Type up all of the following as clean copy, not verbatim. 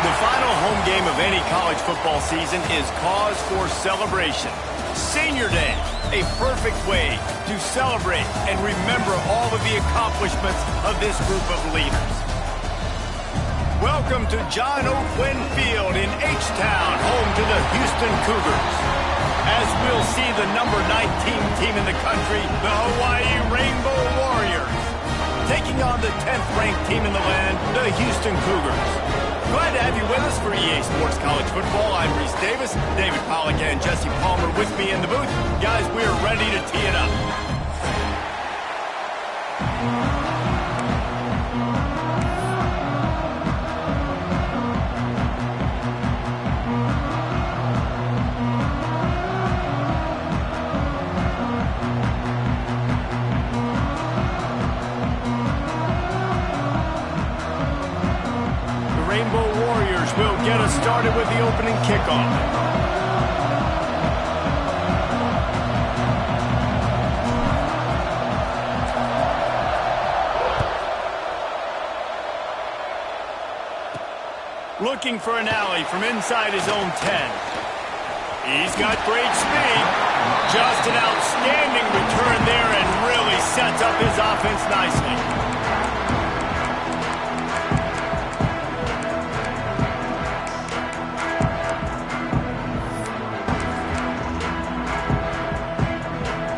The final home game of any college football season is cause for celebration. Senior Day, a perfect way to celebrate and remember all of the accomplishments of this group of leaders. Welcome to John O. Quinn Field in H-Town, home to the Houston Cougars. As we'll see the number 19 team in the country, the Hawaii Rainbow Warriors, taking on the 10th-ranked team in the land, the Houston Cougars. Glad to have you with us for EA Sports College Football. I'm Reese Davis, David Pollack and Jesse Palmer with me in the booth. Guys, we're ready to tee it up. Will get us started with the opening kickoff. Looking for an alley from inside his own 10. He's got great speed. Just an outstanding return there and really sets up his offense nicely.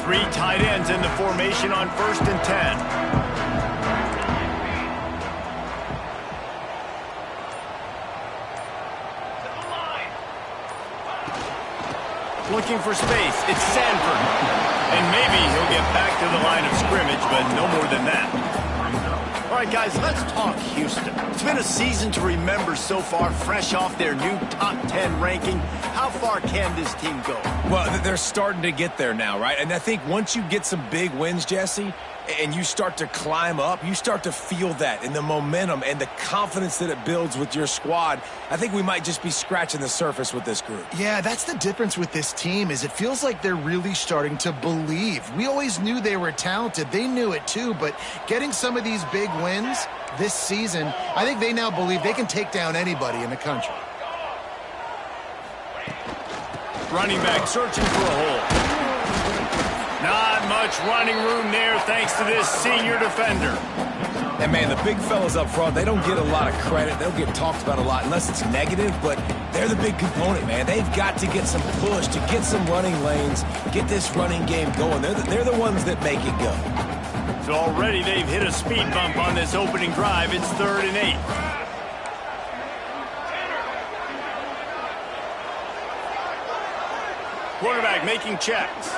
Three tight ends in the formation on 1st and 10. Looking for space. It's Sanford. And maybe he'll get back to the line of scrimmage, but no more than that. All right, guys, let's talk Houston. It's been a season to remember so far, fresh off their new top 10 ranking. How far can this team go? Well, they're starting to get there now, right? And I think once you get some big wins, Jesse, and you start to climb up, you start to feel that and the momentum and the confidence that it builds with your squad. I think we might just be scratching the surface with this group. Yeah, that's the difference with this team is it feels like they're really starting to believe. We always knew they were talented. They knew it too, but getting some of these big wins this season, I think they now believe they can take down anybody in the country. Running back searching for a hole. Not much running room there thanks to this senior defender. And, man, the big fellas up front, they don't get a lot of credit. They don't get talked about a lot unless it's negative, but they're the big component, man. They've got to get some push, to get some running lanes, get this running game going. They're the ones that make it go. So already they've hit a speed bump on this opening drive. It's 3rd and 8. Quarterback making checks.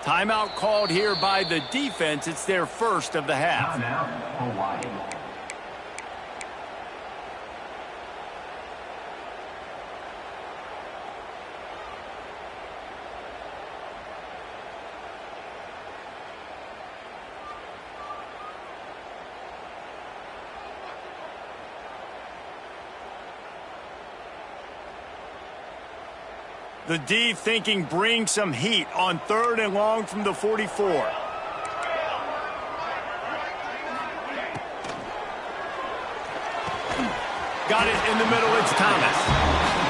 Timeout called here by the defense. It's their first of the half. The D thinking bring some heat on 3rd and long from the 44. Got it in the middle. It's Thomas.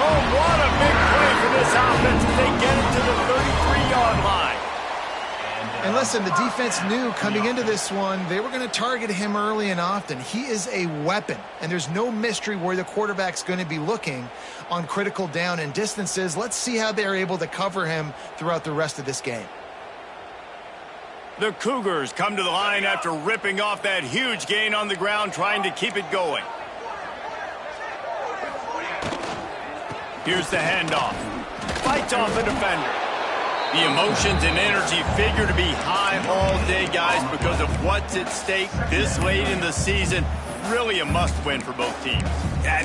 Oh, what a big play for this offense as they get it to the 33-yard line. And listen, the defense knew coming into this one, they were going to target him early and often. He is a weapon, and there's no mystery where the quarterback's going to be looking on critical down and distances. Let's see how they're able to cover him throughout the rest of this game. The Cougars come to the line after ripping off that huge gain on the ground, trying to keep it going. Here's the handoff. Fights off the defender. The emotions and energy figure to be high all day, guys, because of what's at stake this late in the season. Really a must-win for both teams.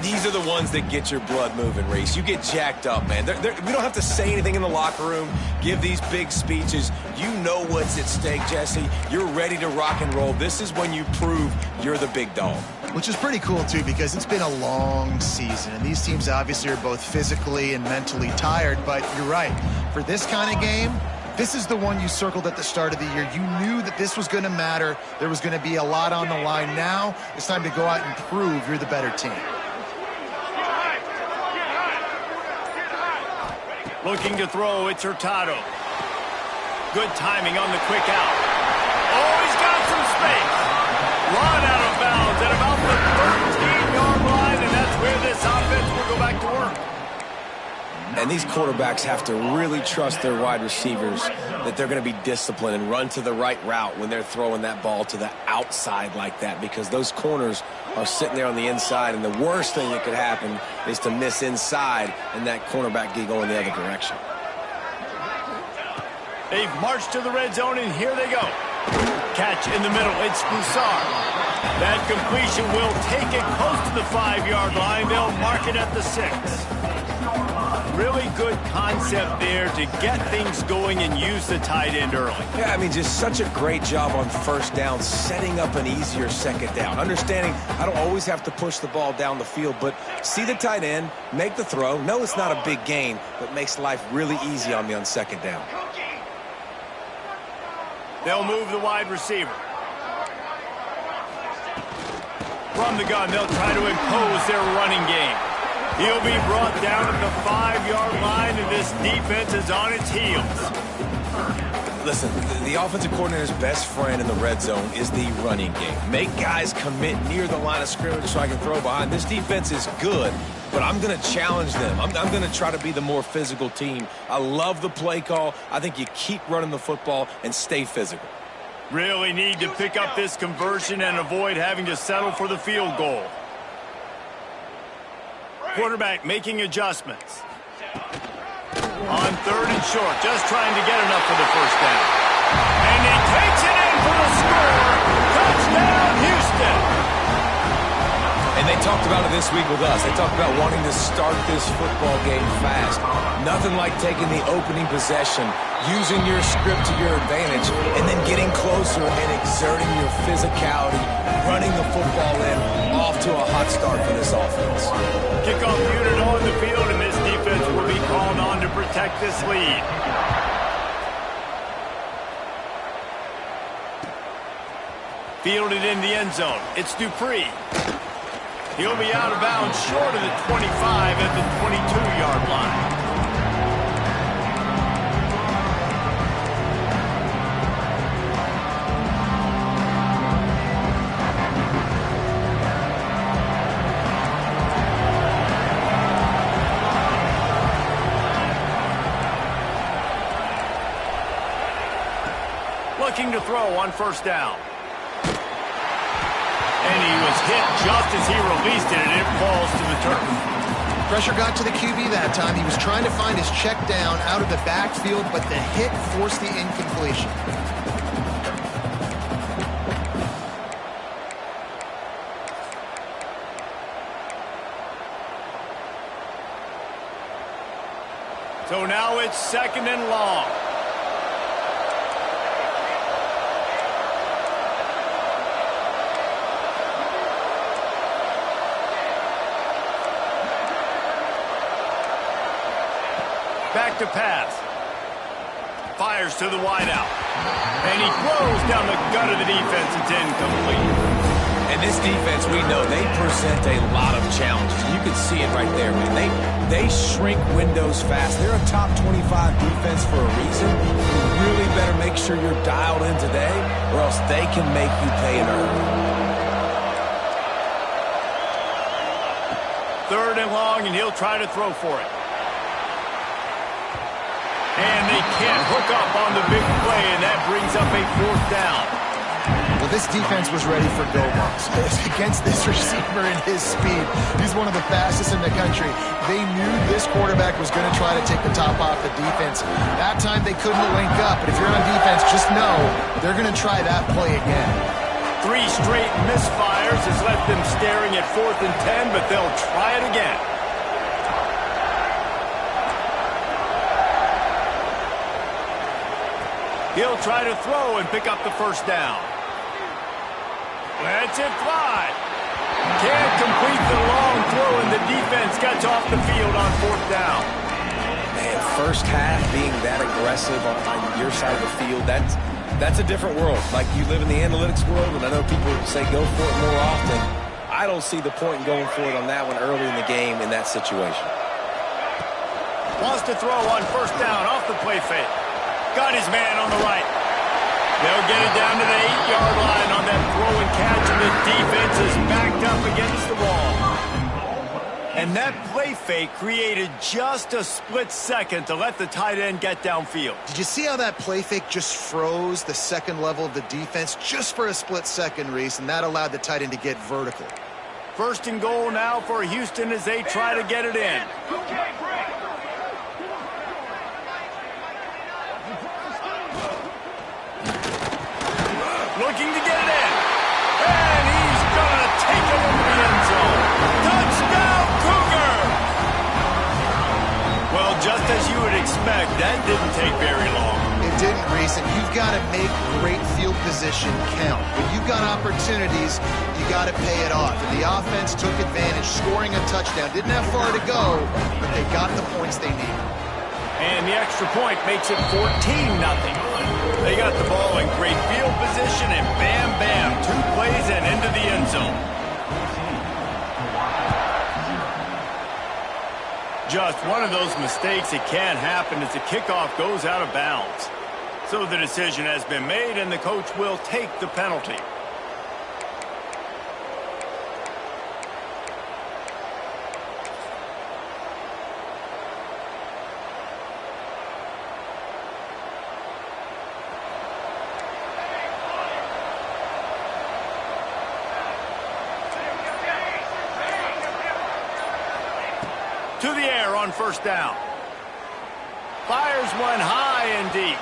These are the ones that get your blood moving, Reese. You get jacked up, man. We don't have to say anything in the locker room, give these big speeches. You know what's at stake, Jesse. You're ready to rock and roll. This is when you prove you're the big dog. Which is pretty cool, too, because it's been a long season, and these teams obviously are both physically and mentally tired, but you're right. For this kind of game, this is the one you circled at the start of the year. You knew that this was going to matter. There was going to be a lot on the line. Now it's time to go out and prove you're the better team. Looking to throw, it's Hurtado. Good timing on the quick out. Oh, he's got some space. Run out of bounds at about the 13-yard line, and that's where this offense will go back to work. And these quarterbacks have to really trust their wide receivers that they're going to be disciplined and run to the right route when they're throwing that ball to the outside like that, because those corners are sitting there on the inside, and the worst thing that could happen is to miss inside and that cornerback get going the other direction. They've marched to the red zone, and here they go. Catch in the middle. It's Broussard. That completion will take it close to the 5-yard line. They'll mark it at the 6. Really good concept there to get things going and use the tight end early. Yeah, I mean, just such a great job on first down, setting up an easier second down. Understanding I don't always have to push the ball down the field, but see the tight end, make the throw. No, it's not a big gain, but makes life really easy on me on second down. They'll move the wide receiver. From the gun, they'll try to impose their running game. He'll be brought down at the 5-yard line, and this defense is on its heels. Listen, the offensive coordinator's best friend in the red zone is the running game. Make guys commit near the line of scrimmage so I can throw behind. This defense is good, but I'm going to challenge them. I'm going to try to be the more physical team. I love the play call. I think you keep running the football and stay physical. Really need to pick up this conversion and avoid having to settle for the field goal. Quarterback making adjustments. On 3rd and short, just trying to get enough for the first down. And he takes it in for the score. Touchdown, Houston. And they talked about it this week with us. They talked about wanting to start this football game fast. Nothing like taking the opening possession, using your script to your advantage, and then getting closer and exerting your physicality, running the football in, off to a hot start for this offense. Kickoff unit on the field, and this defense will be called on to protect this lead. Fielded in the end zone. It's Dupree. He'll be out of bounds short of the 25 at the 22-yard line. Looking to throw on first down. And he was hit just as he released it, and it falls to the turf. Pressure got to the QB that time. He was trying to find his check down out of the backfield, but the hit forced the incompletion. So now it's 2nd and long. Back to pass. Fires to the wideout. And he throws down the gut of the defense. It's incomplete. And this defense, we know, they present a lot of challenges. You can see it right there, man. They shrink windows fast. They're a top 25 defense for a reason. You really better make sure you're dialed in today, or else they can make you pay it early. 3rd and long, and he'll try to throw for it. And they can't hook up on the big play, and that brings up a 4th down. Well, this defense was ready for go balls. Against this receiver and his speed, he's one of the fastest in the country. They knew this quarterback was going to try to take the top off the defense. That time they couldn't link up, but if you're on defense, just know they're going to try that play again. 3 straight misfires has led left them staring at 4th and 10, but they'll try it again. He'll try to throw and pick up the first down. Lets it fly. Can't complete the long throw, and the defense gets off the field on 4th down. Man, first half being that aggressive on your side of the field, that's a different world. Like, you live in the analytics world, and I know people say go for it more often. I don't see the point in going for it on that one early in the game in that situation. Wants to throw on 1st down off the play fake. Got his man on the right. They'll get it down to the 8-yard line on that throw and catch, and the defense is backed up against the wall. And that play fake created just a split second to let the tight end get downfield. Did you see how that play fake just froze the second level of the defense just for a split second, Reese, and that allowed the tight end to get vertical? 1st and goal now for Houston as they try to get it in. Looking to get it in. And he's going to take it into the end zone. Touchdown, Cougar! Well, just as you would expect, that didn't take very long. It didn't, Reese, and you've got to make great field position count. When you've got opportunities, you got to pay it off. And the offense took advantage, scoring a touchdown. Didn't have far to go, but they got the points they needed. And the extra point makes it 14-0. They got the ball in great field position, and bam, bam, 2 plays and into the end zone. Just one of those mistakes that can't happen as the kickoff goes out of bounds. So the decision has been made, and the coach will take the penalty. To the air on 1st down. Fires one high and deep.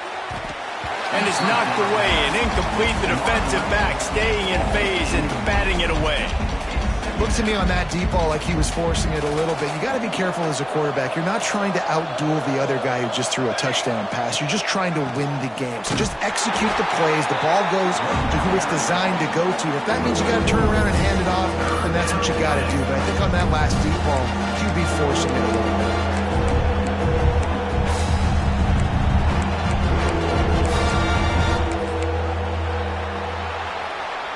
And is knocked away and incomplete. The defensive back staying in phase and batting it away. Looked to me on that deep ball like he was forcing it a little bit. You got to be careful as a quarterback. You're not trying to outduel the other guy who just threw a touchdown pass. You're just trying to win the game. So just execute the plays. The ball goes to who it's designed to go to. If that means you got to turn around and hand it off, then that's what you got to do. But I think on that last deep ball, QB forcing it a little bit.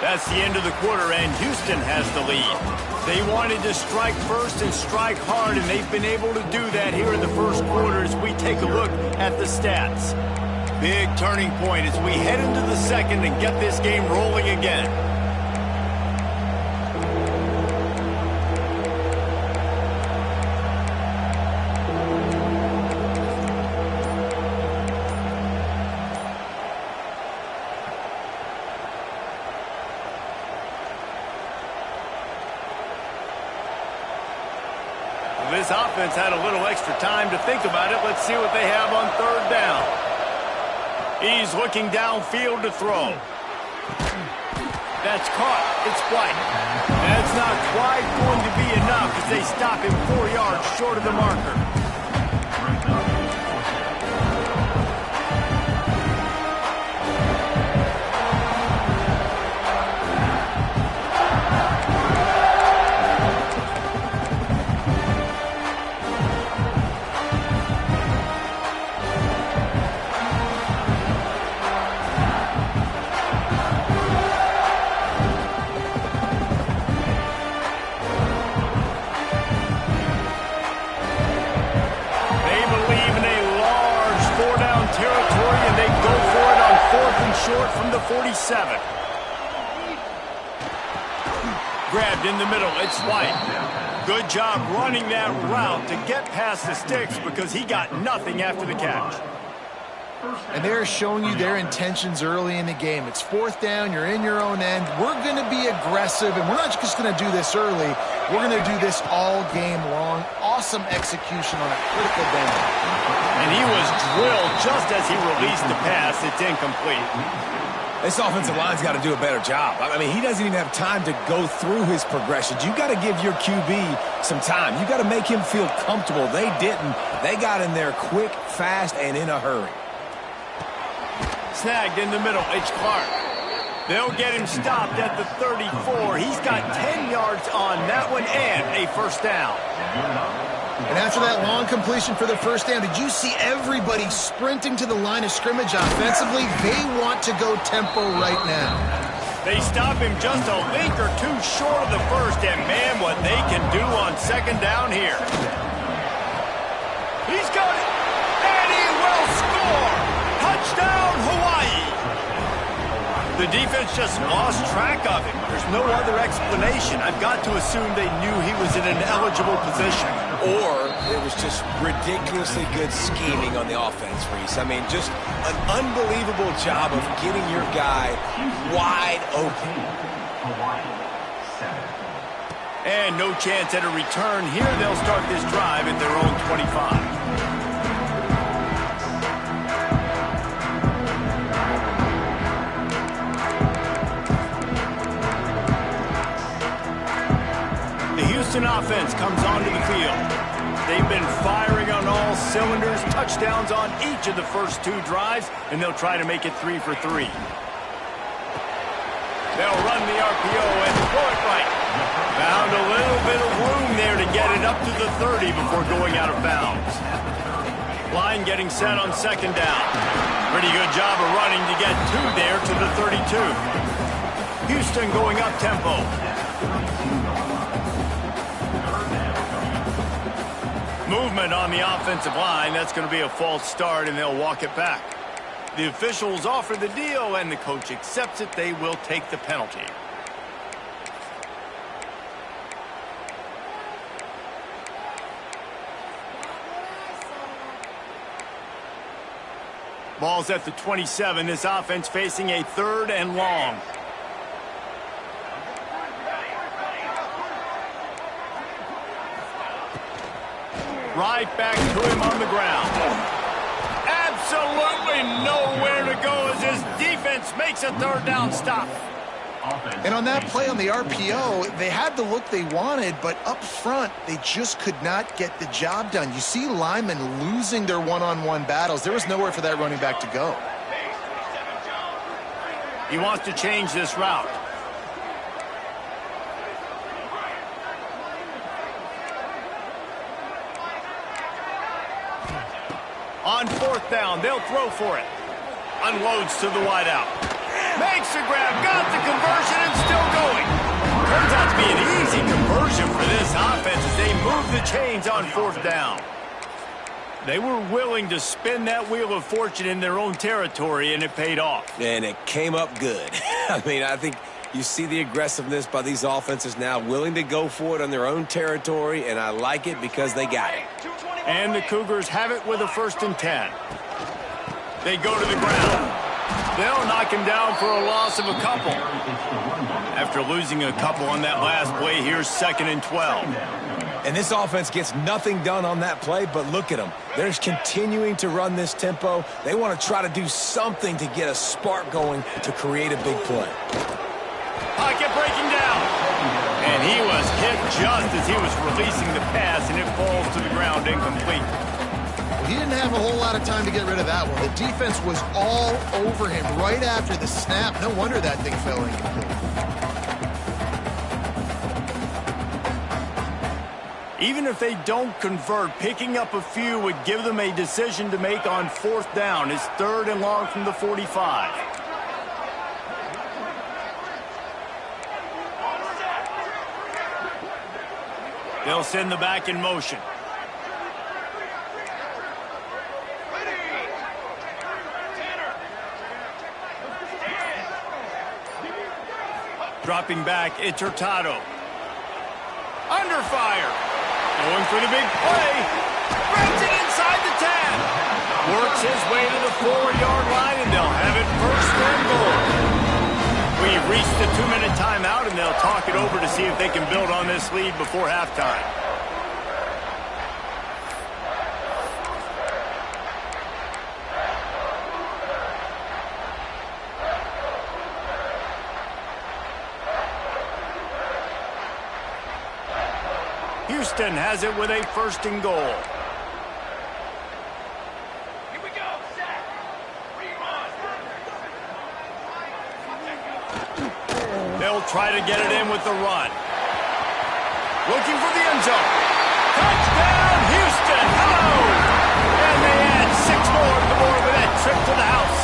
That's the end of the quarter, and Houston has the lead. They wanted to strike first and strike hard, and they've been able to do that here in the first quarter as we take a look at the stats. Big turning point as we head into the second and get this game rolling again. This offense had a little extra time to think about it. Let's see what they have on 3rd down. He's looking downfield to throw. That's caught. It's White. That's not quite going to be enough as they stop him 4 yards short of the marker. Short from the 47. Grabbed in the middle. It's White. Good job running that route to get past the sticks because he got nothing after the catch. And they're showing you their intentions early in the game. It's 4th down. You're in your own end. We're going to be aggressive, and we're not just going to do this early. We're going to do this all game long. Awesome execution on a critical down. And he was drilled just as he released the pass. It's incomplete. This offensive line's got to do a better job. I mean, he doesn't even have time to go through his progressions. You got to give your QB some time. You got to make him feel comfortable. They didn't. They got in there quick, fast, and in a hurry. Snagged in the middle, H. Clark. They'll get him stopped at the 34. He's got 10 yards on that one and a first down. And after that long completion for the first down, did you see everybody sprinting to the line of scrimmage offensively? They want to go tempo right now. They stop him just a link or two short of the first, and man, what they can do on second down here. He's got it, and he will score! Touchdown, Hawaii! The defense just lost track of him. There's no other explanation. I've got to assume they knew he was in an eligible position. Or it was just ridiculously good scheming on the offense, Reese. I mean, just an unbelievable job of getting your guy wide open. And no chance at a return here. They'll start this drive at their own 25. The Houston offense comes onto the field. They've been firing on all cylinders, touchdowns on each of the first two drives, and they'll try to make it 3 for 3. They'll run the RPO and throw it right. Found a little bit of room there to get it up to the 30 before going out of bounds. Line getting set on second down. Pretty good job of running to get two there to the 32. Houston going up tempo. Movement on the offensive line. That's going to be a false start, and they'll walk it back. The officials offer the deal, and the coach accepts it. They will take the penalty. Ball's at the 27. This offense facing a 3rd and long. Right back to him on the ground. Absolutely nowhere to go as his defense makes a 3rd down stop. And on that play on the RPO, they had the look they wanted, but up front, they just could not get the job done. You see linemen losing their one-on-one battles. There was nowhere for that running back to go. He wants to change this route. On 4th down, they'll throw for it. Unloads to the wideout. Makes the grab, got the conversion, and still going. Turns out to be an easy conversion for this offense as they move the chains on 4th down. They were willing to spin that wheel of fortune in their own territory, and it paid off. And it came up good. I mean, I think you see the aggressiveness by these offenses now, willing to go for it on their own territory, and I like it because they got it. And the Cougars have it with a 1st and 10. They go to the ground. They'll knock him down for a loss of a couple. After losing a couple on that last play, here's 2nd and 12. And this offense gets nothing done on that play, but look at them. They're just continuing to run this tempo. They want to try to do something to get a spark going to create a big play. Pocket breaking down. And he was hit just as he was releasing the pass, and it falls to the ground incomplete. Well, he didn't have a whole lot of time to get rid of that one. The defense was all over him right after the snap. No wonder that thing fell incomplete. Even if they don't convert, picking up a few would give them a decision to make on 4th down. It's 3rd and long from the 45. They'll send the back in motion. Dropping back, it's Hurtado. Under fire. Going for the big play. Grabs it inside the 10. Works his way to the 4-yard line, and they'll have it 1st and goal. We've reached the 2-minute timeout, and they'll talk it over to see if they can build on this lead before halftime. Houston has it with a 1st and goal. They'll try to get it in with the run. Looking for the end zone. Touchdown, Houston! Hello! And they add 6 more to the board with that trip to the house.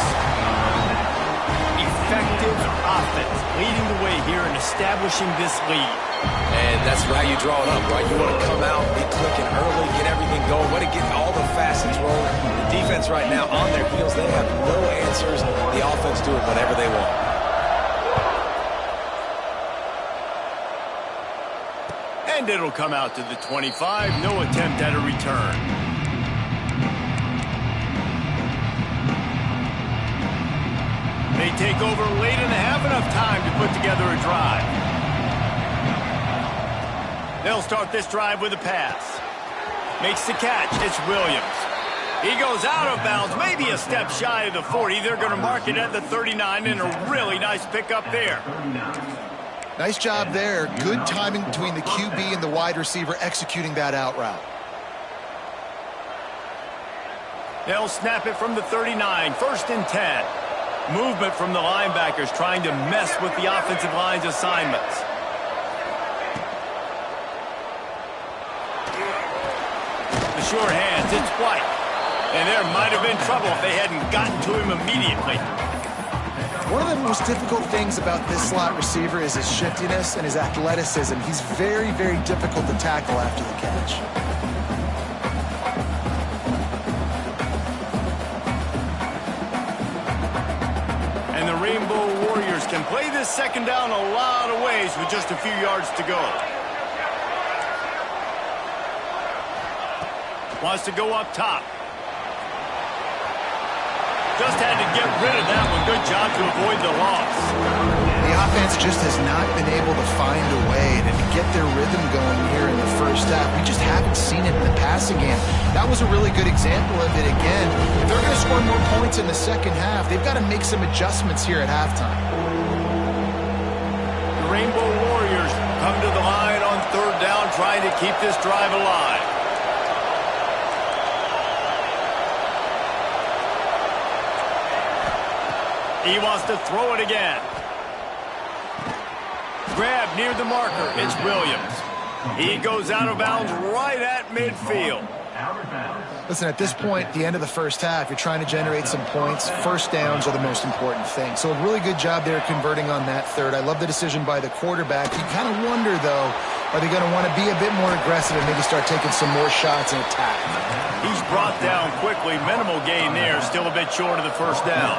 Effective offense leading the way here and establishing this lead. And that's how you draw it up, right? You want to come out, be clicking early, get everything going, want to get all the facets rolling. The defense right now on their heels, they have no answers. The offense doing whatever they want. And it'll come out to the 25. No attempt at a return. They take over late in the half, enough time to put together a drive. They'll start this drive with a pass. Makes the catch. It's Williams. He goes out of bounds, maybe a step shy of the 40. They're going to mark it at the 39, and a really nice pickup there. Nice job there. Good timing between the QB and the wide receiver executing that out route. They'll snap it from the 39, 1st and 10. Movement from the linebackers trying to mess with the offensive line's assignments. The sure hands, it's White. And there might have been trouble if they hadn't gotten to him immediately. One of the most difficult things about this slot receiver is his shiftiness and his athleticism. He's very, very difficult to tackle after the catch. And the Rainbow Warriors can play this 2nd down a lot of ways with just a few yards to go. Wants to go up top. Just had to get rid of that one. Good job to avoid the loss. The offense just has not been able to find a way to get their rhythm going here in the 1st half. We just haven't seen it in the passing game. That was a really good example of it again. If they're going to score more points in the 2nd half, they've got to make some adjustments here at halftime. The Rainbow Warriors come to the line on 3rd down, trying to keep this drive alive. He wants to throw it again. Grab near the marker. It's Williams. He goes out of bounds right at midfield. Listen, at this point, the end of the 1st half, you're trying to generate some points. 1st downs are the most important thing. So a really good job there converting on that 3rd. I love the decision by the quarterback. You kind of wonder, though, are they going to want to be a bit more aggressive and maybe start taking some more shots and attack? He's brought down quickly. Minimal gain there. Still a bit short of the 1st down.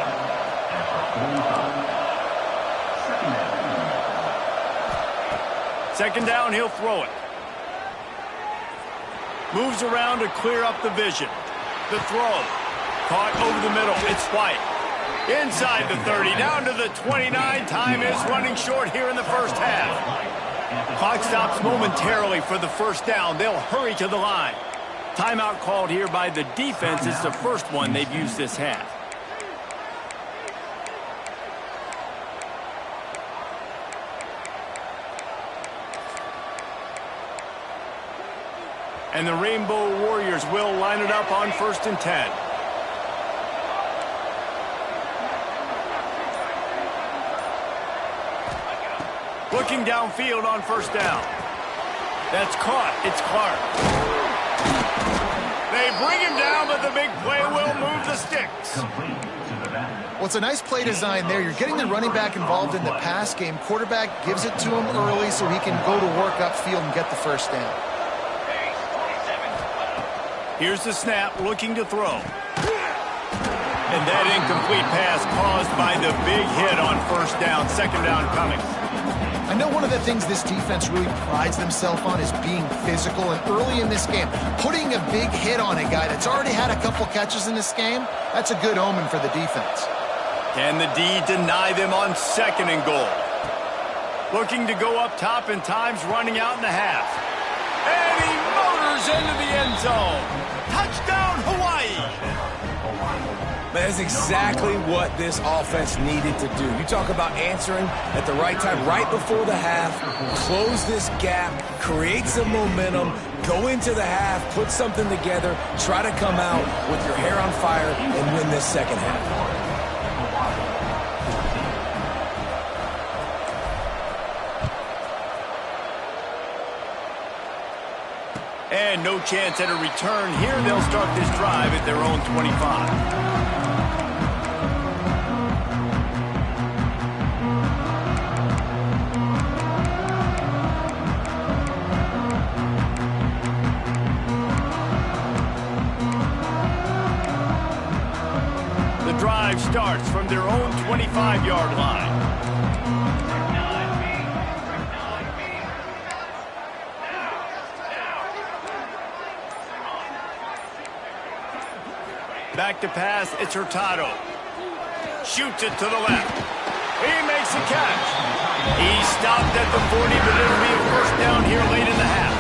2nd down, he'll throw it. Moves around to clear up the vision. The throw. Caught over the middle. It's White. Inside the 30, down to the 29. Time is running short here in the 1st half. Clock stops momentarily for the 1st down. They'll hurry to the line. Timeout called here by the defense. It's the 1st one they've used this half. And the Rainbow Warriors will line it up on 1st and 10. Looking downfield on 1st down. That's caught. It's Clark. They bring him down, but the big play will move the sticks. Well, it's a nice play design there. You're getting the running back involved in the pass game. Quarterback gives it to him early so he can go to work upfield and get the 1st down. Here's the snap, looking to throw. And that incomplete pass caused by the big hit on 1st down. 2nd down coming. I know one of the things this defense really prides themselves on is being physical, and early in this game, putting a big hit on a guy that's already had a couple catches in this game, that's a good omen for the defense. Can the D deny them on 2nd and goal? Looking to go up top, and time's running out in the half. And he motors into the end zone. Touchdown, Hawaii! That's exactly what this offense needed to do. You talk about answering at the right time, right before the half, close this gap, create some momentum, go into the half, put something together, try to come out with your hair on fire and win this second half. And no chance at a return here. They'll start this drive at their own 25. The drive starts from their own 25-yard line. Back to pass, it's Hurtado. Shoots it to the left. He makes the catch. He stopped at the 40, but it'll be a first down here late in the half.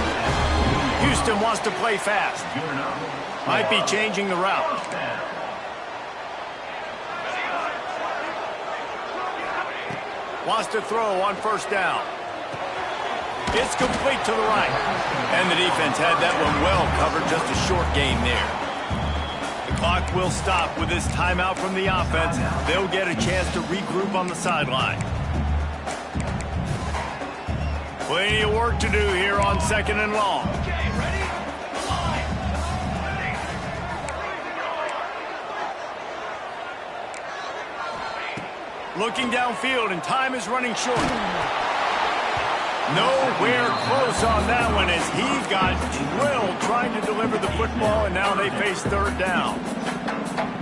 Houston wants to play fast. Might be changing the route. Wants to throw on first down. It's complete to the right. And the defense had that one well covered, just a short gain there. Clock will stop with this timeout from the offense. They'll get a chance to regroup on the sideline. Plenty of work to do here on second and long. Looking downfield, and time is running short. Nowhere close on that one as he got drilled trying to deliver the football, and now they face third down.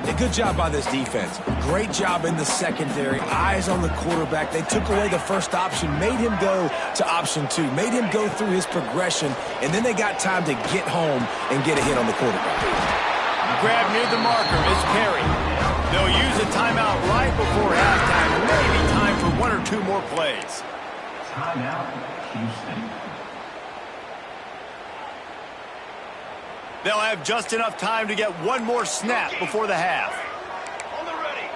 A good job by this defense. Great job in the secondary. Eyes on the quarterback. They took away the first option, made him go to option 2, made him go through his progression, and then they got time to get home and get a hit on the quarterback. Grab near the marker is Perry. They'll use a timeout right before halftime. Maybe time for 1 or 2 more plays. Timeout, Houston. They'll have just enough time to get one more snap before the half. On the ready.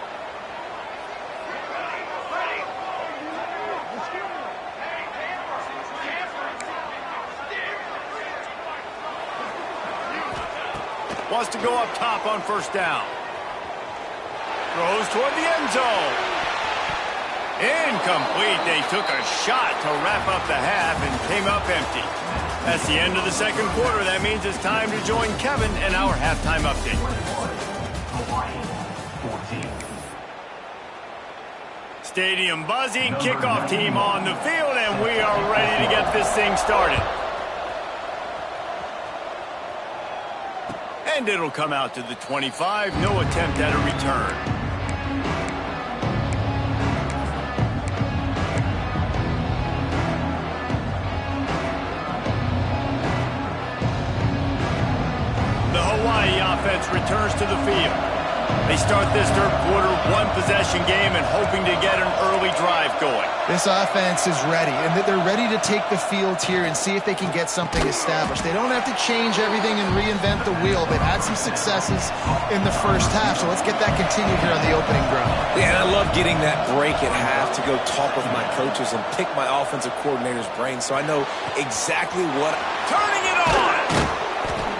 Wants to go up top on first down. Throws toward the end zone. Incomplete. They took a shot to wrap up the half and came up empty. That's the end of the second quarter. That means it's time to join Kevin in our halftime update. Stadium buzzing, kickoff team on the field, and we are ready to get this thing started. And it'll come out to the 25. No attempt at a return. Hawaii offense returns to the field. They start this third quarter one-possession game and hoping to get an early drive going. This offense is ready, and they're ready to take the field here and see if they can get something established. They don't have to change everything and reinvent the wheel. They've had some successes in the first half, so let's get that continued here on the opening drive. Yeah, and I love getting that break at half to go talk with my coaches and pick my offensive coordinator's brain so I know exactly what... Turning it on!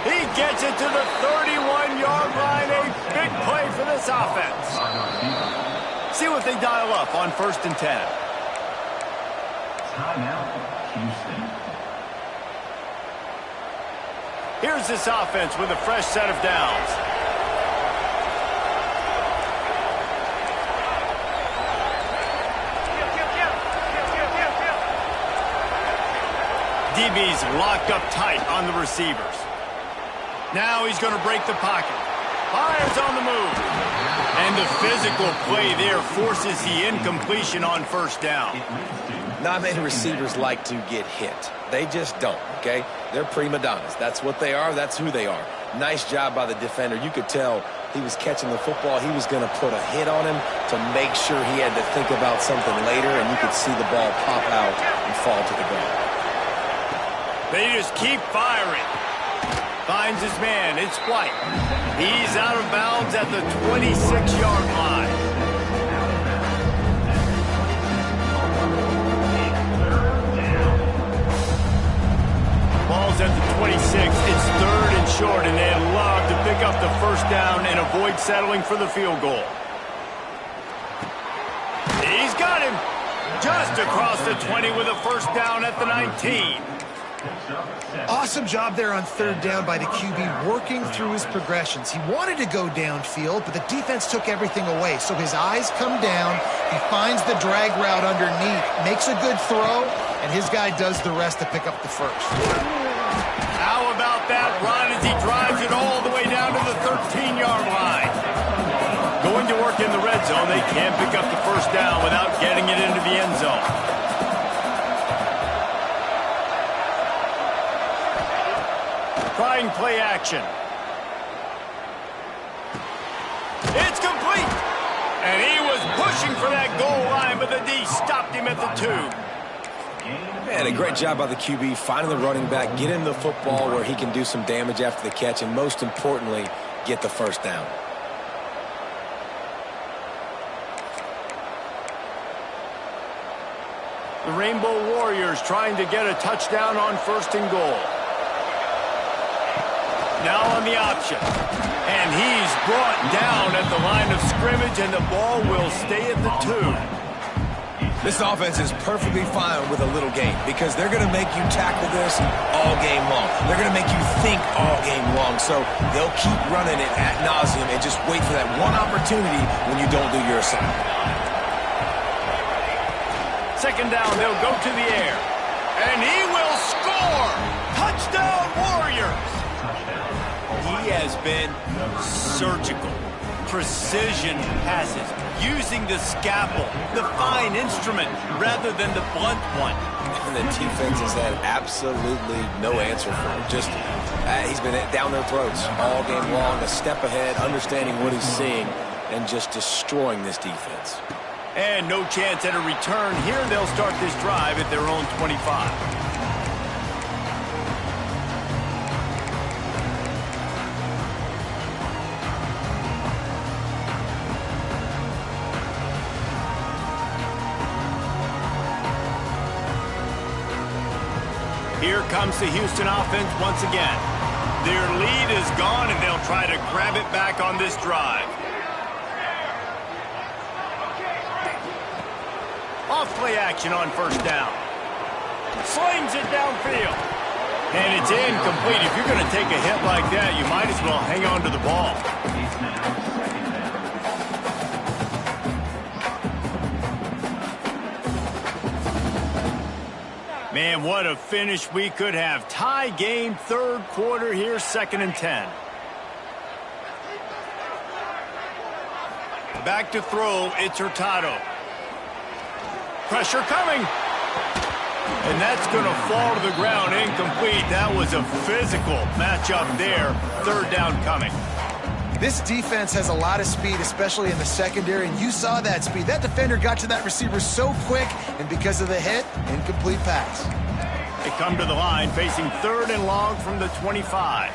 He gets it to the 31-yard line. A big play for this offense. See what they dial up on 1st and 10. Timeout, Houston. Here's this offense with a fresh set of downs. DB's locked up tight on the receivers. Now he's going to break the pocket. Fires on the move. And the physical play there forces the incompletion on first down. Not many receivers like to get hit. They just don't, okay? They're prima donnas. That's what they are. That's who they are. Nice job by the defender. You could tell he was catching the football. He was going to put a hit on him to make sure he had to think about something later, and you could see the ball pop out and fall to the ground. They just keep firing. Finds his man. It's White. He's out of bounds at the 26-yard line. Ball's at the 26. It's 3rd and short, and they'd love to pick up the first down and avoid settling for the field goal. He's got him just across the 20 with a first down at the 19. Awesome job there on 3rd down by the QB, working through his progressions. He wanted to go downfield, but the defense took everything away. So his eyes come down, he finds the drag route underneath, makes a good throw, and his guy does the rest to pick up the first. How about that run as he drives it all the way down to the 13-yard line? Going to work in the red zone, they can't pick up the first down without getting it into the end zone. Trying play action. It's complete. And he was pushing for that goal line, but the D stopped him at the 2. Man, a great job by the QB, finding the running back, get him the football where he can do some damage after the catch, and most importantly, get the first down. The Rainbow Warriors trying to get a touchdown on 1st and goal. Now on the option. And he's brought down at the line of scrimmage, and the ball will stay at the 2. This offense is perfectly fine with a little game because they're going to make you tackle this all game long. They're going to make you think all game long. So they'll keep running it ad nauseum and just wait for that one opportunity when you don't do your assignment. 2nd down, they'll go to the air. And he will score! Touchdown, Warriors! He has been surgical. Precision passes, using the scalpel, the fine instrument, rather than the blunt one. And the defense has had absolutely no answer for him. Just, he's been down their throats all game long, a step ahead, understanding what he's seeing, and just destroying this defense. And no chance at a return. Here they'll start this drive at their own 25. Here comes the Houston offense once again. Their lead is gone, and they'll try to grab it back on this drive. Off play action on 1st down. Slings it downfield. And it's incomplete. If you're going to take a hit like that, you might as well hang on to the ball. Man, what a finish we could have. Tie game, 3rd quarter here, 2nd and 10. Back to throw, it's Hurtado. Pressure coming. And that's going to fall to the ground, incomplete. That was a physical matchup there. 3rd down coming. This defense has a lot of speed, especially in the secondary, and you saw that speed. That defender got to that receiver so quick, and because of the hit, incomplete pass. They come to the line, facing 3rd and long from the 25.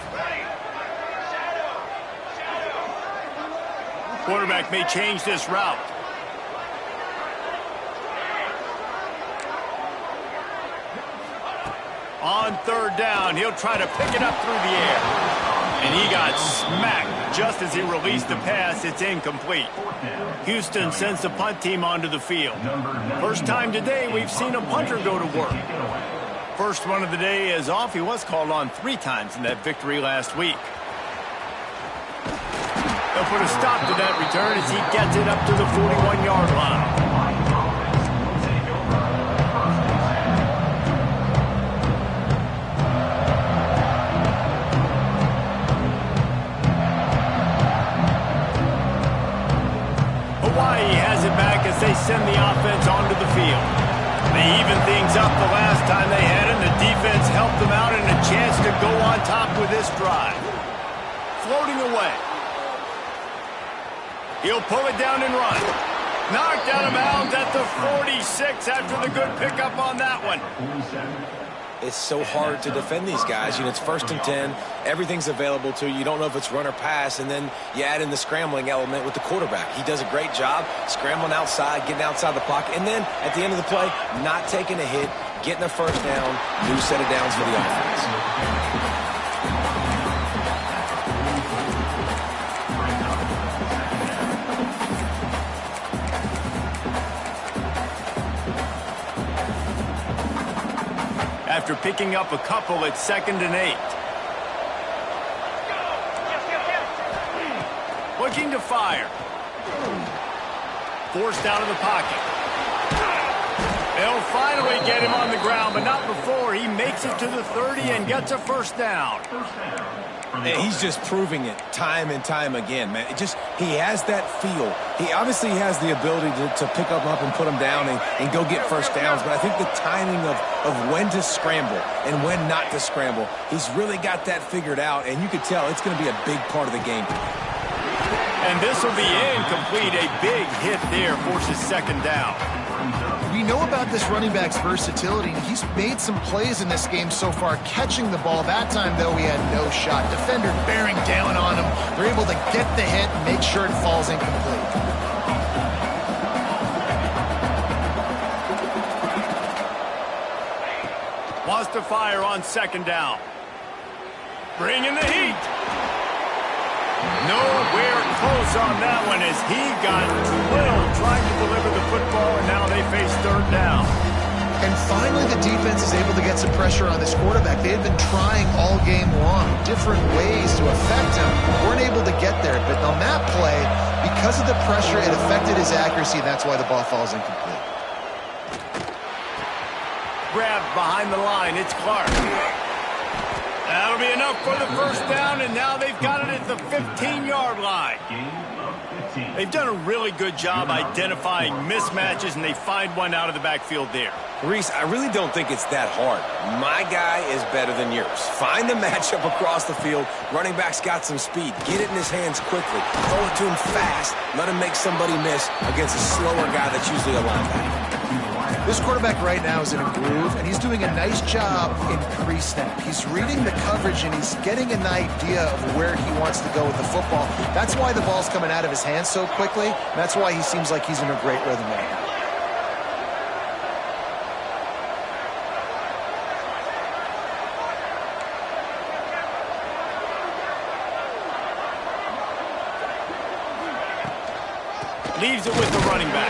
Quarterback may change this route. On 3rd down, he'll try to pick it up through the air. And he got smacked just as he released the pass. It's incomplete. Houston sends the punt team onto the field. First time today we've seen a punter go to work. First one of the day is off. He was called on 3 times in that victory last week. They'll put a stop to that return as he gets it up to the 41-yard line. Hawaii has it back as they send the offense onto the field. They evened things up the last time they had it, and the defense helped them out and a chance to go on top with this drive. Floating away. He'll pull it down and run. Knocked out of bounds at the 46 after the good pickup on that one. it's so hard to defend these guys. You know, it's 1st and 10. Everything's available to you. You don't know if it's run or pass, and then you add in the scrambling element with the quarterback. He does a great job scrambling outside, getting outside the pocket, and then at the end of the play, not taking a hit, getting a first down, new set of downs for the offense. After picking up a couple at 2nd and 8. Looking to fire. Forced out of the pocket. They'll finally get him on the ground, but not before he makes it to the 30 and gets a first down. And he's just proving it time and time again, man. He has that feel. He obviously has the ability to pick them up and put them down and go get first downs, but I think the timing of when to scramble and when not to scramble, he's really got that figured out, and you can tell it's going to be a big part of the game. And this will be incomplete. A big hit there forces 2nd down. We know about this running back's versatility. He's made some plays in this game so far, catching the ball. That time, though, he had no shot. Defender bearing down on him. They're able to get the hit and make sure it falls incomplete. Wants to fire on 2nd down. Bringing the heat. Nowhere close on that one as he got little trying to deliver the football, and now they face 3rd down. And finally, the defense is able to get some pressure on this quarterback. They had been trying all game long, different ways to affect him. Weren't able to get there, but on that play, because of the pressure, it affected his accuracy, and that's why the ball falls incomplete. Grabbed behind the line, it's Clark. That'll be enough for the first down, and now they've got it at the 15-yard line. They've done a really good job identifying mismatches, and they find one out of the backfield there. Reese, I really don't think it's that hard. My guy is better than yours. Find the matchup across the field. Running back's got some speed. Get it in his hands quickly. Throw it to him fast. Let him make somebody miss against a slower guy that's usually a linebacker. This quarterback right now is in a groove, and he's doing a nice job in pre-snap. He's reading the coverage, and he's getting an idea of where he wants to go with the football. That's why the ball's coming out of his hands so quickly. That's why he seems like he's in a great rhythm right now. Leaves it with the running back.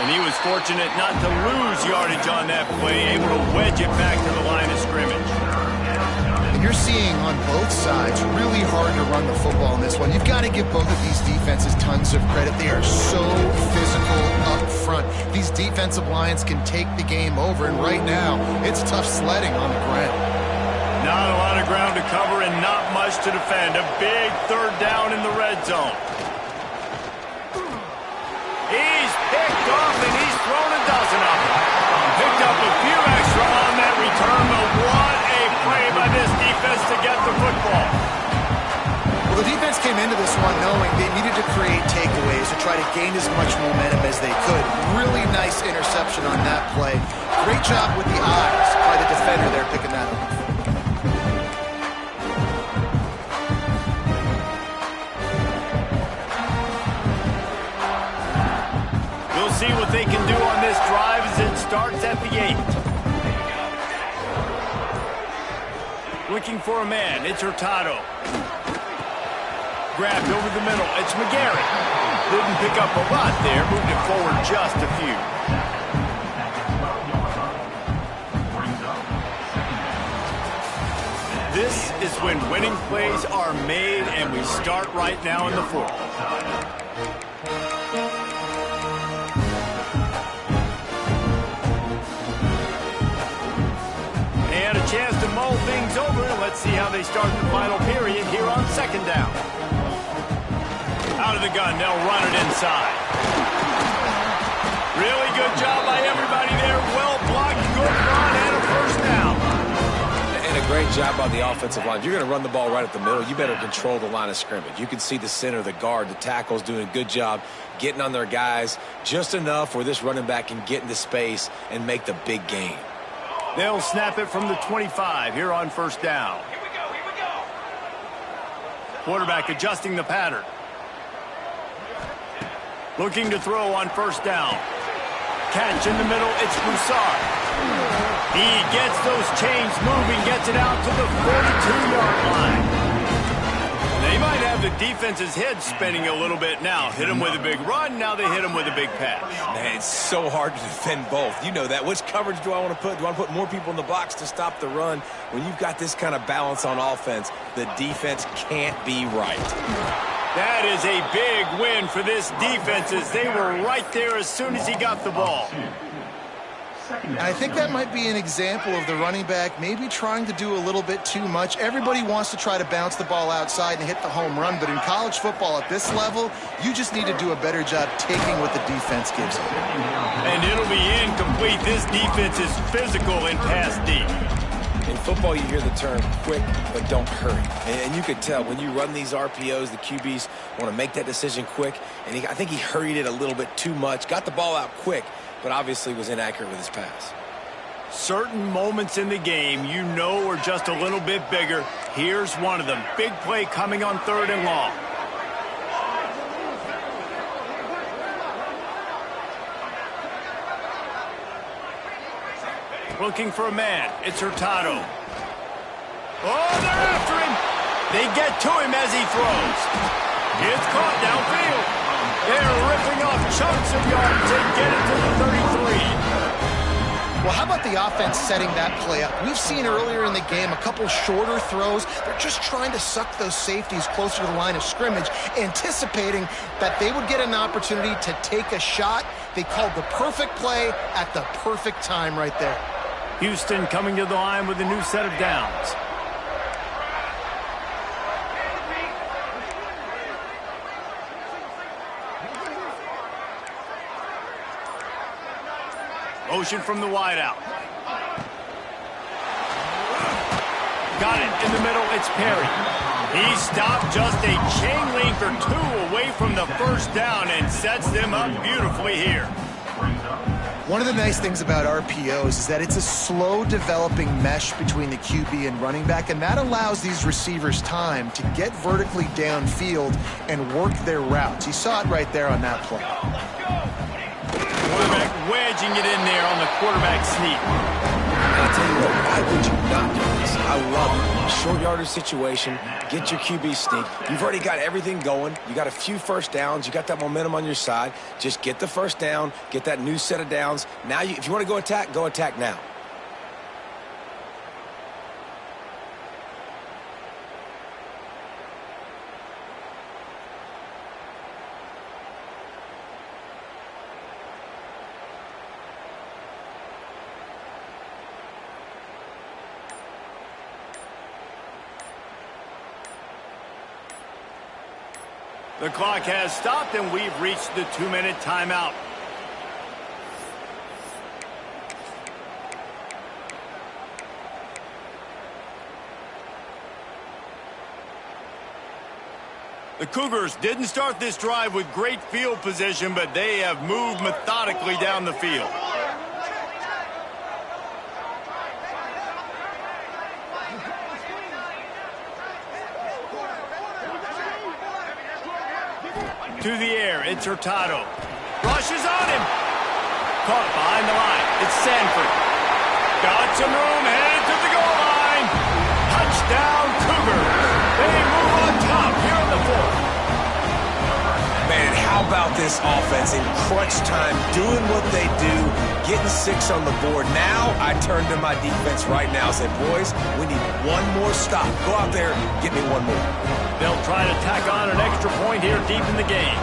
And he was fortunate not to lose yardage on that play, able to wedge it back to the line of scrimmage. You're seeing on both sides really hard to run the football in this one. You've got to give both of these defenses tons of credit. They are so physical up front. These defensive lines can take the game over, and right now, it's tough sledding on the ground. Not a lot of ground to cover and not much to defend. A big 3rd down in the red zone. He's picked off, and he's thrown a dozen of them. Picked up a few extra on that return, but what a play by this defense to get the football. Well, the defense came into this one knowing they needed to create takeaways to try to gain as much momentum as they could. Really nice interception on that play. Great job with the eyes by the defender there picking that up. See what they can do on this drive as it starts at the 8. Looking for a man, it's Hurtado. Grabbed over the middle, it's McGarry. Didn't pick up a lot there, moved it forward just a few. This is when winning plays are made, and we start right now in the 4th. Chance to mull things over. Let's see how they start the final period here on 2nd down. Out of the gun, they'll run it inside. Really good job by everybody there. Well blocked, good run, and a first down. And a great job by the offensive line. If you're going to run the ball right at the middle, you better control the line of scrimmage. You can see the center, the guard, the tackles doing a good job getting on their guys just enough where this running back can get into space and make the big gain. They'll snap it from the 25 here on first down. Quarterback adjusting the pattern. Looking to throw on first down. Catch in the middle, it's Broussard. He gets those chains moving, gets it out to the 42-yard line. They might have the defense's head spinning a little bit now. Hit him with a big run, now they hit him with a big pass. Man, it's so hard to defend both. You know that. Which coverage do I want to put? Do I want to put more people in the box to stop the run? When you've got this kind of balance on offense, the defense can't be right. That is a big win for this defense as they were right there as soon as he got the ball. And I think that might be an example of the running back maybe trying to do a little bit too much. Everybody wants to try to bounce the ball outside and hit the home run, but in college football at this level, you just need to do a better job taking what the defense gives you. And it'll be incomplete. This defense is physical in pass deep. In football, you hear the term quick, but don't hurry. And you could tell when you run these RPOs, the QBs want to make that decision quick. And I think he hurried it a little bit too much, got the ball out quick, but obviously was inaccurate with his pass. Certain moments in the game you know are just a little bit bigger. Here's one of them. Big play coming on 3rd and long. Looking for a man. It's Hurtado. Oh, they're after him. They get to him as he throws. It's caught downfield. They're ripping off chunks of yards and get it to the 33. Well, how about the offense setting that play up? We've seen earlier in the game a couple shorter throws. They're just trying to suck those safeties closer to the line of scrimmage, anticipating that they would get an opportunity to take a shot. They called the perfect play at the perfect time right there. Houston coming to the line with a new set of downs. Motion from the wideout. Got it in the middle, it's Perry. He stopped just a chain link or two away from the first down and sets them up beautifully here. One of the nice things about RPOs is that it's a slow developing mesh between the QB and running back, and that allows these receivers time to get vertically downfield and work their routes. You saw it right there on that play. Quarterback wedging it in there on the quarterback sneak. I tell you what, why would you not do this? I love it. Short yardage situation, get your QB sneak. You've already got everything going. You got a few first downs. You got that momentum on your side. Just get the first down, get that new set of downs. Now, if you want to go attack now. The clock has stopped, and we've reached the 2-minute timeout. The Cougars didn't start this drive with great field position, but they have moved methodically down the field. To the air, it's Hurtado. Rushes on him. Caught behind the line. It's Sanford. Got some room, headed to the goal line. Touchdown, Cougars. They move on top here on the 4th. Man, how about this offense in crunch time, doing what they do, getting 6 on the board. Now I turn to my defense right now and say, boys, we need one more stop. Go out there, get me one more. They'll try to tack on an extra point here deep in the game.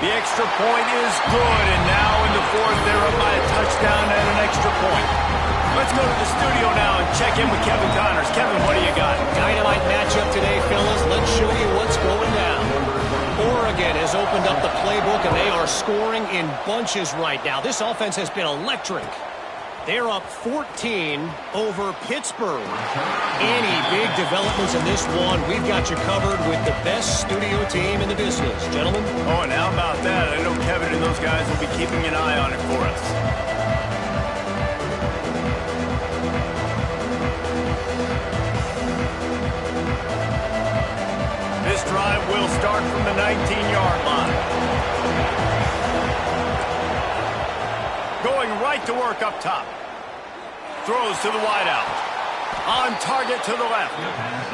The extra point is good, and now in the 4th, they're up by a touchdown and an extra point. Let's go to the studio now and check in with Kevin Connors. Kevin, what do you got? Dynamite matchup today, fellas. Let's show you what's going down. Oregon has opened up the playbook, and they are scoring in bunches right now. This offense has been electric. They're up 14 over Pittsburgh. Any big developments in this one, we've got you covered with the best studio team in the business. Gentlemen? Oh, and how about that? I know Kevin and those guys will be keeping an eye on it for us. the 19-yard line. Going right to work up top. Throws to the wideout. On target to the left.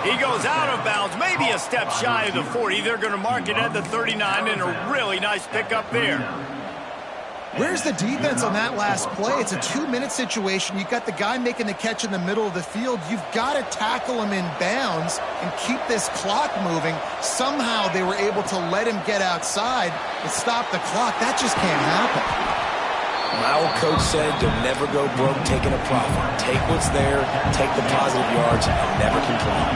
He goes out of bounds, maybe a step shy of the 40. They're going to mark it at the 39, and a really nice pickup there. Where's the defense on that last play? It's a 2-minute situation. You've got the guy making the catch in the middle of the field. You've got to tackle him in bounds and keep this clock moving. Somehow they were able to let him get outside and stop the clock. That just can't happen. My old coach said you'll never go broke taking a profit. Take what's there, take the positive yards, and never complain.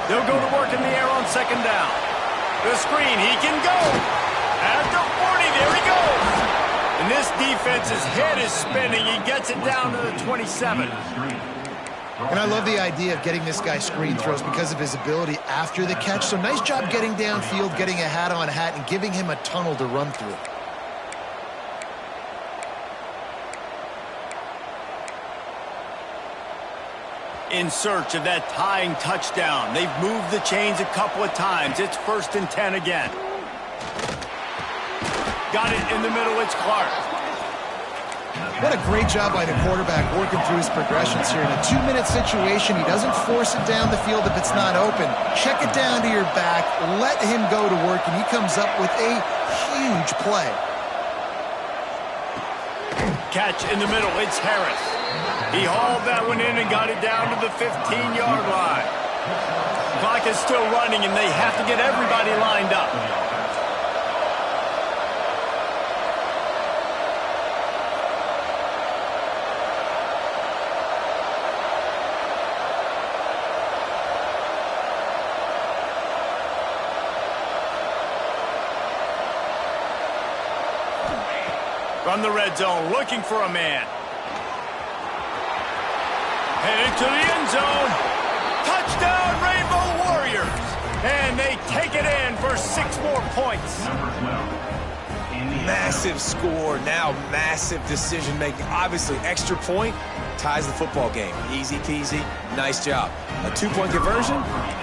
They'll go to work in the air on second down. The screen, he can go. At the 40, there he goes. And this defense's head is spinning. He gets it down to the 27. And I love the idea of getting this guy screen throws because of his ability after the catch. So nice job getting downfield, getting a hat-on-hat, and giving him a tunnel to run through. In search of that tying touchdown. They've moved the chains a couple of times. It's 1st and 10 again. Got it in the middle. It's Clark. What a great job by the quarterback working through his progressions here. In a 2-minute situation, he doesn't force it down the field if it's not open. Check it down to your back, let him go to work, and he comes up with a huge play. Catch in the middle. It's Harris. He hauled that one in and got it down to the 15-yard line. Clock is still running, and they have to get everybody lined up. From the red zone, looking for a man. Headed to the end zone. Touchdown, Rainbow Warriors. And they take it in for 6 more points. Massive score, now massive decision-making. Obviously, extra point ties the football game. Easy peasy, nice job. A 2-point conversion,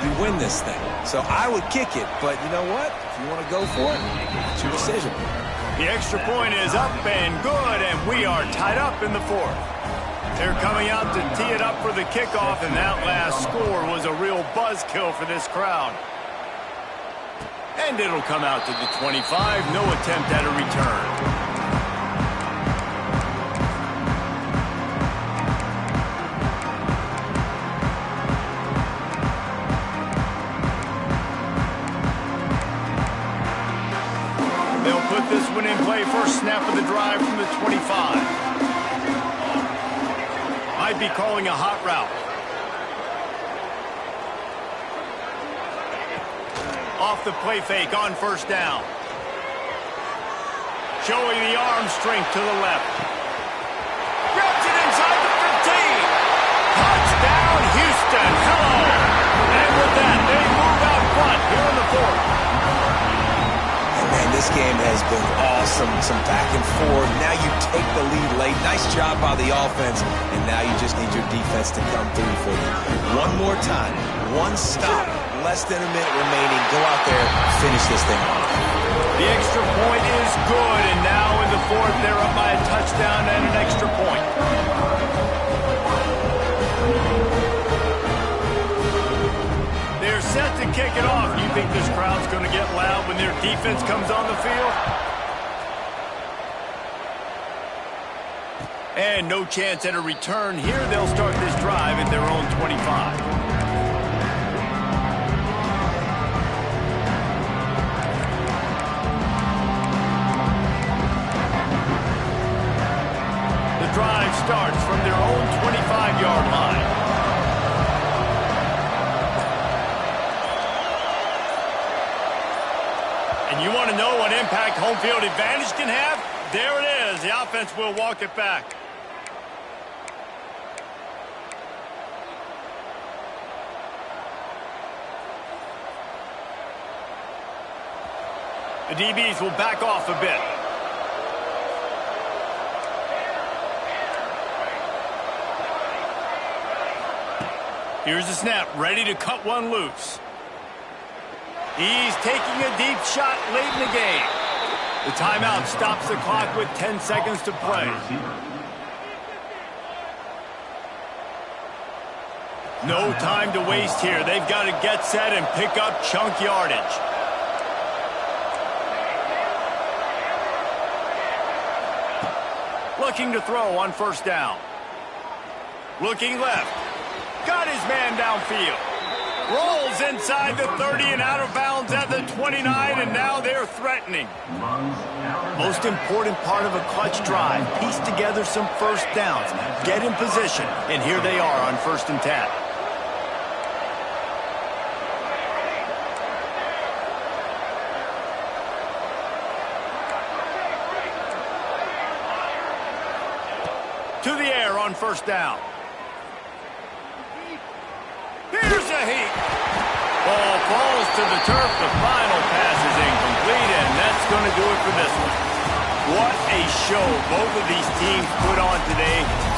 you win this thing. So I would kick it, but you know what? If you want to go for it, it's your decision. The extra point is up and good, and we are tied up in the 4th. They're coming out to tee it up for the kickoff, and that last score was a real buzzkill for this crowd. And it'll come out to the 25. No attempt at a return. This one in play, first snap of the drive from the 25. Might be calling a hot route. Off the play fake on first down. Showing the arm strength to the left. Grabs it inside the 15. Touchdown, Houston. Hello. And with that, they move out front here in the 4th. And this game has been awesome, some back and forth. Now you take the lead late. Nice job by the offense, and now you just need your defense to come through for you. One more time, one stop, less than a minute remaining. Go out there, finish this thing off. The extra point is good, and now in the 4th, they're up by a touchdown and an extra point. They're set to kick it off. You think this crowd's going to get loud when their defense comes on the field? And no chance at a return here. They'll start this drive at their own 25. The drive starts from their own 25-yard line. And you want to know what impact home field advantage can have? There it is. The offense will walk it back. The DBs will back off a bit. Here's the snap, ready to cut one loose. He's taking a deep shot late in the game. The timeout stops the clock with 10 seconds to play. No time to waste here. They've got to get set and pick up chunk yardage. Looking to throw on first down. Looking left. Got his man downfield. Rolls inside the 30 and out of bounds at the 29, and now they're threatening. Most important part of a clutch drive. Piece together some first downs. Get in position, and here they are on 1st and 10. To the air on first down. Here's a heat. Ball falls to the turf. The final pass is incomplete, and that's going to do it for this one. What a show both of these teams put on today.